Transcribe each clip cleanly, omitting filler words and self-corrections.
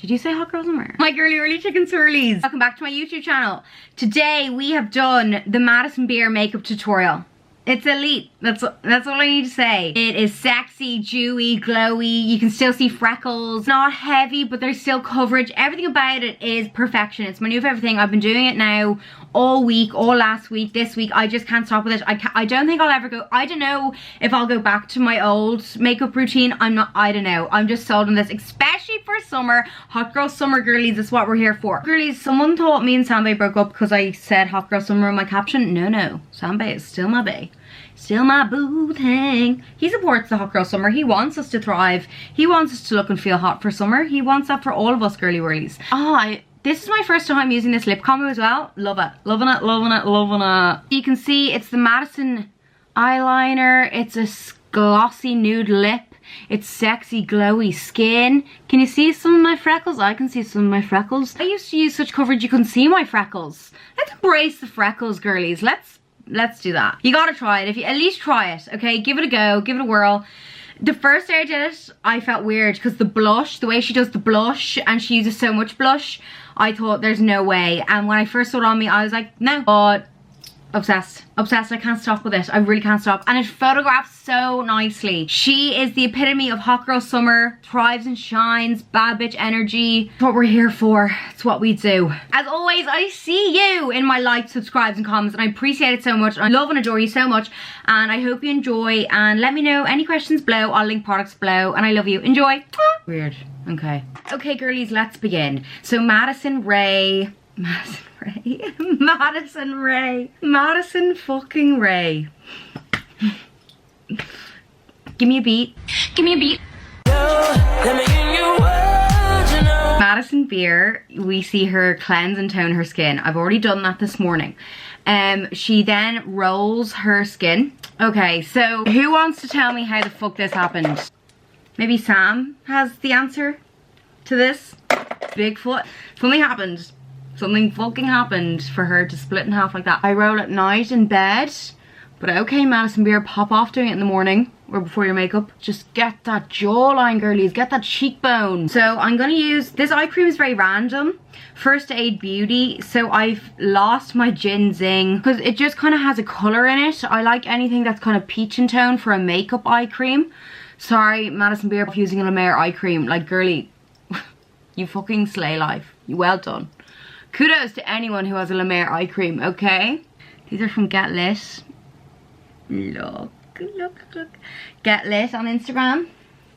Did you say hot girl summer? My girly chicken swirlies. Welcome back to my YouTube channel. Today we have done the Madison Beer makeup tutorial. It's elite. That's all I need to say. It is sexy, dewy, glowy. You can still see freckles. Not heavy, but there's still coverage. Everything about it is perfection. It's my new favorite thing. I've been doing it now all week, all last week, this week. I just can't stop with it. I don't think I'll ever go. I don't know if I'll go back to my old makeup routine. I don't know. I'm just sold on this, especially for summer. Hot girl summer girlies is what we're here for. Girlies, someone thought me and Sambe broke up because I said hot girl summer in my caption. No. Sambe is still my bae. Still my boo thing. He supports the hot girl summer. He wants us to thrive. He wants us to look and feel hot for summer. He wants that for all of us girly whirlies. This is my first time using this lip combo as well. Love it. Loving it. You can see it's the Madison eyeliner. It's a glossy nude lip. It's sexy, glowy skin. Can you see some of my freckles? I can see some of my freckles. I used to use such coverage you couldn't see my freckles. Let's embrace the freckles, girlies. Let's do that. You gotta try it. If you at least try it, okay? Give it a go, give it a whirl. The first day I did it, I felt weird because the blush, the way she does the blush, and she uses so much blush, I thought there's no way. And when I first saw it on me, I was like, no. But obsessed. I can't stop with it. I really can't stop. And it photographs so nicely. She is the epitome of hot girl summer, thrives and shines, bad bitch energy. It's what we're here for. It's what we do. As always, I see you in my likes, subscribes and comments, and I appreciate it so much. I love and adore you so much, and I hope you enjoy, and let me know any questions below. I'll link products below, and I love you. Enjoy. Weird. Okay girlies, let's begin. So Madison fucking Ray. Give me a beat. Madison Beer, we see her cleanse and tone her skin. I've already done that this morning. She then rolls her skin. Okay, so who wants to tell me how the fuck this happened? Maybe Sam has the answer to this? Bigfoot. Something fucking happened for her to split in half like that. I roll at night in bed, but okay, Madison Beer, pop off doing it in the morning or before your makeup. Just get that jawline, girlies, get that cheekbone. So I'm gonna use, this eye cream is very random. First Aid Beauty, so I've lost my ginseng because it just kind of has a color in it. I like anything that's kind of peach in tone for a makeup eye cream. Sorry, Madison Beer, for using a La Mer eye cream. Like, girly, you fucking slay life. You well done. Kudos to anyone who has a La Mer eye cream, okay? These are from Get Lit. Look. Get Lit on Instagram.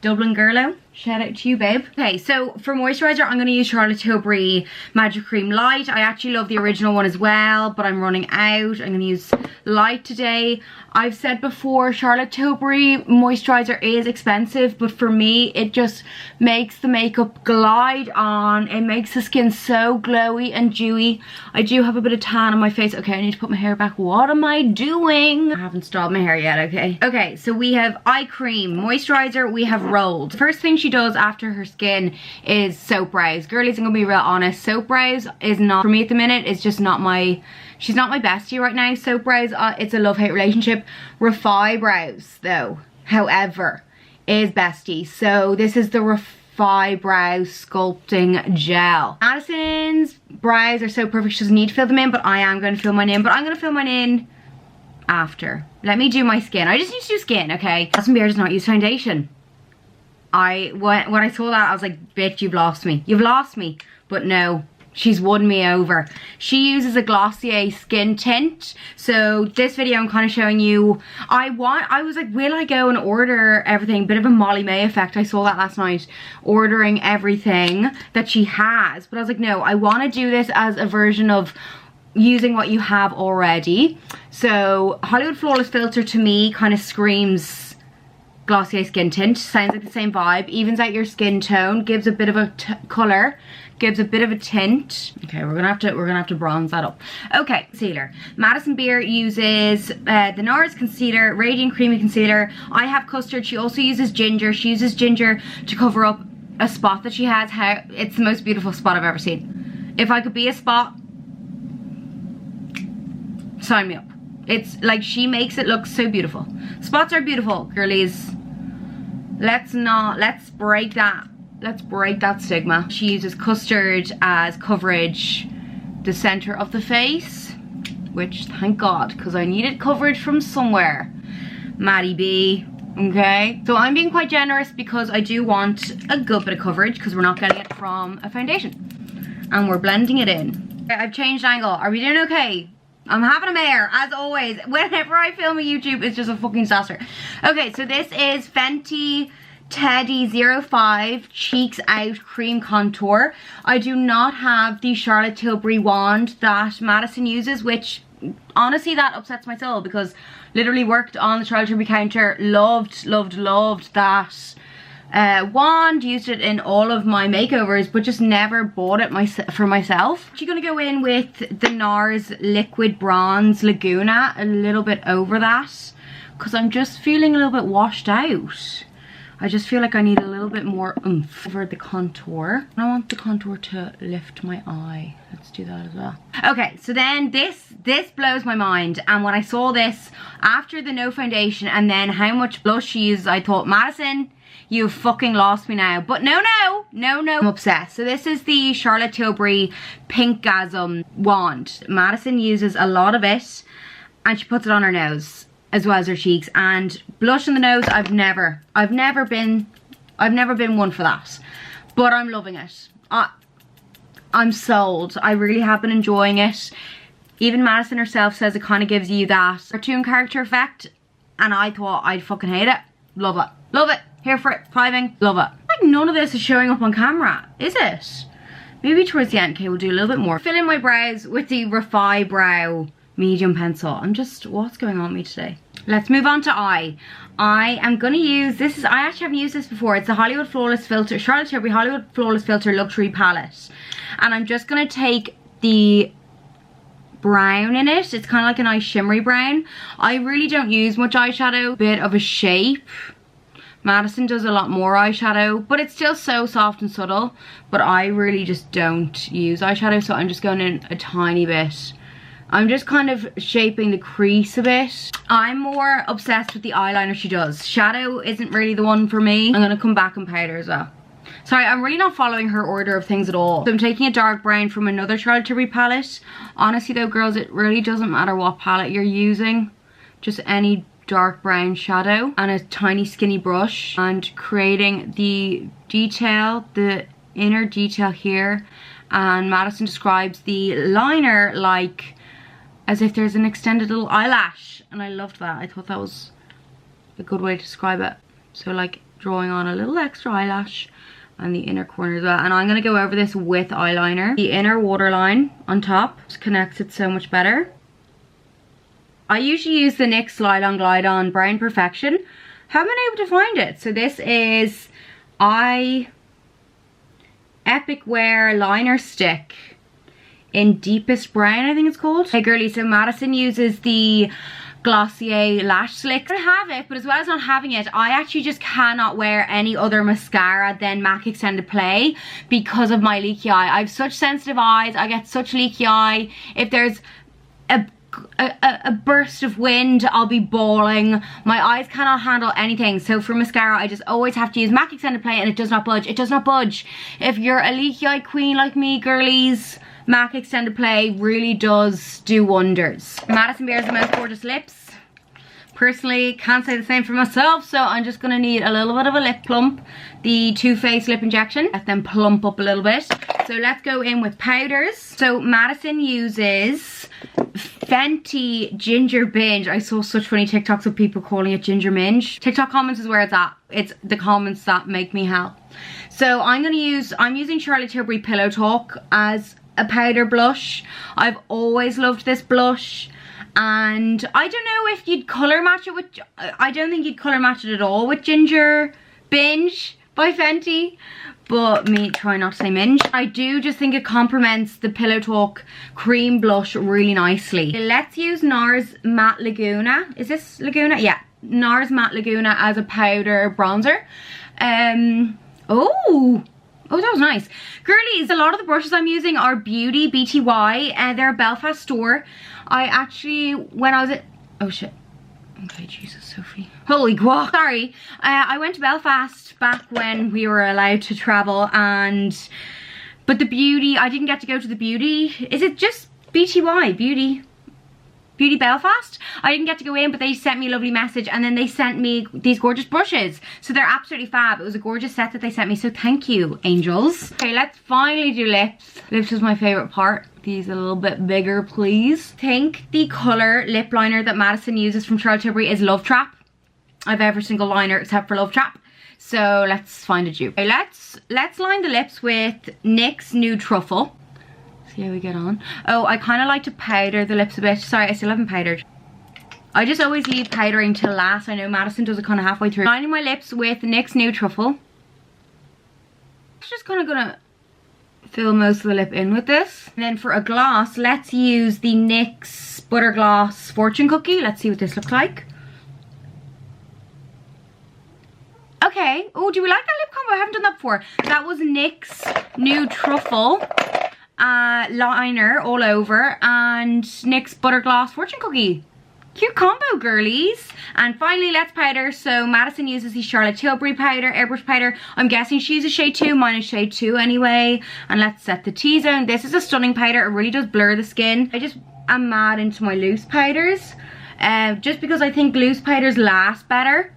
Dublin Girlo. Shout out to you, babe. Okay, so for moisturizer, I'm going to use Charlotte Tilbury Magic Cream Light. I actually love the original one as well, but I'm running out. I'm going to use Light today. I've said before, Charlotte Tilbury moisturizer is expensive, but for me, it just makes the makeup glide on. It makes the skin so glowy and dewy. I do have a bit of tan on my face. Okay, I need to put my hair back. What am I doing? I haven't styled my hair yet, okay? Okay, so we have eye cream, moisturizer, we have rolled. First thing she does after her skin is soap brows. Girlies, I'm gonna be real honest. Soap brows is not, for me at the minute, it's just not my, she's not my bestie right now. Soap brows, it's a love-hate relationship. Refi brows, though, however, is bestie. So this is the Refi Brow Sculpting Gel. Madison's brows are so perfect, she doesn't need to fill them in, but I am going to fill mine in. But I'm going to fill mine in after. Let me do my skin. I just need to do skin, okay? Madison Beer does not use foundation. When I saw that, I was like, bitch, you've lost me. You've lost me. But no, she's won me over. She uses a Glossier skin tint. So this video I'm kind of showing you, I was like, will I go and order everything? Bit of a Molly May effect. I saw that last night, ordering everything that she has. But I was like, no, I want to do this as a version of using what you have already. So Hollywood Flawless Filter to me kind of screams Glossier skin tint. Sounds like the same vibe, evens out your skin tone, gives a bit of a color, gives a bit of a tint. Okay, we're gonna have to bronze that up. Okay, concealer. Madison Beer uses the Nars concealer, Radiant Creamy Concealer. I have custard. She also uses ginger. She uses ginger to cover up a spot that she has. It's the most beautiful spot I've ever seen. If I could be a spot, sign me up. It's like, she makes it look so beautiful. Spots are beautiful, girlies. Let's break that let's break that stigma. She uses custard as coverage, the center of the face, which thank God, because I needed coverage from somewhere. Maddie B. Okay, so I'm being quite generous because I do want a good bit of coverage because we're not getting it from a foundation. And we're blending it in. Okay, I've changed angle. Are we doing okay? I'm having a mare, as always. Whenever I film a YouTube, it's just a fucking disaster. Okay, so this is Fenty Teddy 05 Cheeks Out Cream Contour. I do not have the Charlotte Tilbury wand that Madison uses, which honestly that upsets my soul because literally worked on the Charlotte Tilbury counter, loved that wand, used it in all of my makeovers, but just never bought it for myself. I'm gonna go in with the Nars Liquid Bronze Laguna, a little bit over that, because I'm just feeling a little bit washed out. I just feel like I need a little bit more oomph over the contour. I want the contour to lift my eye. Let's do that as well. Okay, so then this blows my mind. And when I saw this after the no foundation and then how much blush she uses, I thought, Madison, you've fucking lost me now. But no, I'm obsessed. So this is the Charlotte Tilbury Pink Gasm wand. Madison uses a lot of it and she puts it on her nose as well as her cheeks, and blush in the nose, I've never been one for that, but I'm loving it. I'm sold. I really have been enjoying it. Even Madison herself says it kind of gives you that cartoon character effect, and I thought I'd fucking hate it. Love it, here for it, thriving, love it. Like none of this is showing up on camera, is it? Maybe towards the end. Okay, we'll do a little bit more. Fill in my brows with the Refi Brow medium pencil. I'm just, what's going on with me today? Let's move on to eye. I am gonna use, I actually haven't used this before. It's the Hollywood Flawless Filter, Charlotte Tilbury Hollywood Flawless Filter Luxury Palette. And I'm just gonna take the brown in it. It's kind of like a nice shimmery brown. I really don't use much eyeshadow. Bit of a shape. Madison does a lot more eyeshadow, but it's still so soft and subtle. But I really just don't use eyeshadow, so I'm just going in a tiny bit. I'm just kind of shaping the crease a bit. I'm more obsessed with the eyeliner she does. Shadow isn't really the one for me. I'm gonna come back and powder as well. Sorry, I'm really not following her order of things at all. So I'm taking a dark brown from another Charlotte Tilbury palette. Honestly though, girls, it really doesn't matter what palette you're using. Just any dark brown shadow and a tiny skinny brush, and creating the detail, the inner detail here. And Madison describes the liner like as if there's an extended little eyelash, and I loved that. I thought that was a good way to describe it. So like drawing on a little extra eyelash and the inner corner as well. And I'm gonna go over this with eyeliner. The inner waterline on top just connects it so much better. I usually use the NYX Slide On Glide On Brown Perfection. Haven't been able to find it. So this is Epic Wear Liner Stick in Deepest Brown, I think it's called. Hey girlies, so Madison uses the Glossier Lash Slick. I don't have it, but as well as not having it, I actually just cannot wear any other mascara than MAC Extended Play because of my leaky eye. I have such sensitive eyes, I get such leaky eye. If there's a burst of wind, I'll be bawling. My eyes cannot handle anything. So for mascara, I just always have to use MAC Extended Play, and it does not budge. It does not budge. If you're a leaky eye queen like me, girlies, MAC Extended Play really does do wonders. Madison bears the most gorgeous lips. Personally, can't say the same for myself, so I'm just gonna need a little bit of a lip plump. The Too Faced lip injection. Let them plump up a little bit. So let's go in with powders. So Madison uses Fenty Ginger Binge. I saw such funny TikToks of people calling it Ginger Minge. TikTok comments is where it's at. It's the comments that make me hell. So I'm using Charlotte Tilbury Pillow Talk as a powder blush. I've always loved this blush, and I don't know if you'd colour match it with, I don't think you'd colour match it at all with Ginger Binge by Fenty, but me try not to say minge. I do just think it complements the Pillow Talk cream blush really nicely. Let's use Nars Matte Laguna. Is this Laguna? Yeah, Nars Matte Laguna as a powder bronzer. Oh, that was nice. Girlies, a lot of the brushes I'm using are Beauty, BTY, and they're a Belfast store. I actually, when I was at, oh shit. Okay, Jesus, Sophie. Holy guac. Sorry. I went to Belfast back when we were allowed to travel, but the beauty, I didn't get to go to the beauty. Is it just BTY? Beauty Belfast? I didn't get to go in, but they sent me a lovely message, and then they sent me these gorgeous brushes. So they're absolutely fab. It was a gorgeous set that they sent me, so thank you, angels. Okay, let's finally do lips. Lips is my favorite part. These a little bit bigger, please. I think the color lip liner that Madison uses from Tilbury is Love Trap. I have every single liner except for Love Trap. So let's find a dupe. Okay, let's line the lips with NYX Nude Truffle. See how we get on. Oh, I kind of like to powder the lips a bit. Sorry, I still haven't powdered. I just always leave powdering till last. I know Madison does it kind of halfway through. Lining my lips with NYX Nude Truffle. It's just kind of gonna fill most of the lip in with this. And then for a gloss, let's use the NYX Butter Gloss Fortune Cookie. Let's see what this looks like. Okay. Oh, do we like that lip combo? I haven't done that before. That was NYX Nude Truffle liner all over, and NYX Butter Gloss Fortune Cookie. Cute combo, girlies. And finally, let's powder. So Madison uses the Charlotte Tilbury powder, airbrush powder. I'm guessing she uses shade 2. Mine is shade 2 anyway. And let's set the T-zone. This is a stunning powder. It really does blur the skin. I just am mad into my loose powders. Just because I think loose powders last better.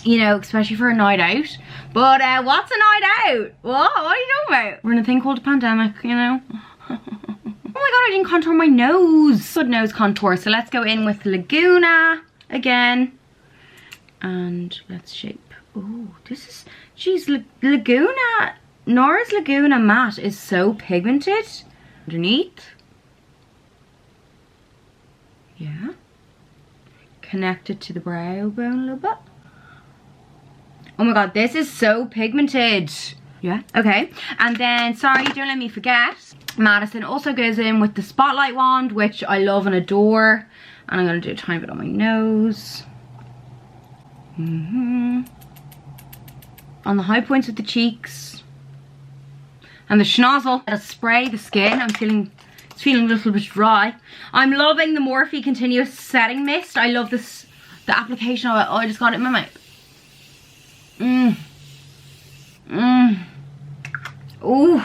You know, especially for a night out. But what's a night out? What are you talking about? We're in a thing called a pandemic, you know? Oh my god, I didn't contour my nose. Good nose contour. So let's go in with Laguna again. And let's shape. Oh, this is, geez, Laguna. Nars Laguna matte is so pigmented. Underneath. Yeah. Connected to the brow bone a little bit. Oh my god, this is so pigmented. Yeah, okay. And then, sorry, don't let me forget, Madison also goes in with the Spotlight wand, which I love and adore. And I'm going to do a tiny bit on my nose. On the high points of the cheeks. And the schnozzle. I'll spray the skin. It's feeling a little bit dry. I'm loving the Morphe Continuous Setting Mist. I love this, the application of it. Oh, I just got it in my mouth. Ooh.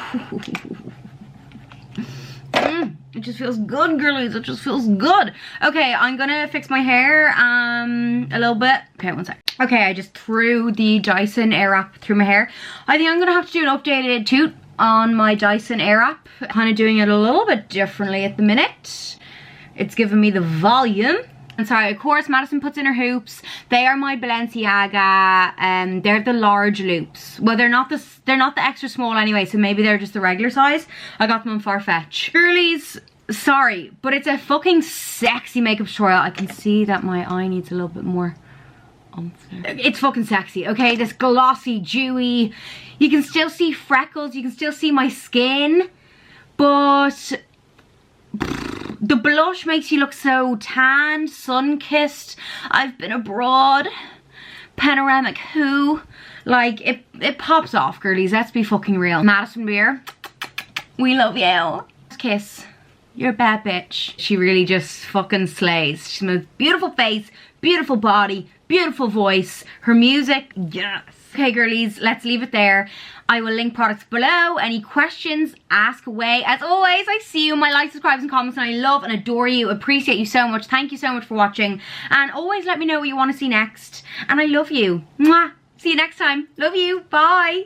It just feels good, girlies. It just feels good. Okay, I'm gonna fix my hair a little bit. Okay, one sec. Okay, I just threw the Dyson Airwrap through my hair. I think I'm gonna have to do an updated toot on my Dyson Airwrap. Kind of doing it a little bit differently at the minute. It's giving me the volume. And sorry, of course, Madison puts in her hoops. They are my Balenciaga, they're the large loops. Well, they're not the extra small anyway, so maybe they're just the regular size. I got them on Farfetch. Girlies, sorry, but it's a fucking sexy makeup tutorial. I can see that my eye needs a little bit more oomph there. It's fucking sexy, okay? This glossy, dewy. You can still see freckles, you can still see my skin, but the blush makes you look so tanned, sun-kissed. I've been abroad. Panoramic who? Like, it pops off, girlies. Let's be fucking real. Madison Beer, we love you. Kiss. You're a bad bitch. She really just fucking slays. She's a beautiful face, beautiful body, beautiful voice. Her music, yes. Okay, girlies, let's leave it there. I will link products below. Any questions, ask away. As always, I see you in my likes, subscribes, and comments, and I love and adore you. Appreciate you so much. Thank you so much for watching. And always let me know what you want to see next. And I love you. Mwah. See you next time. Love you. Bye.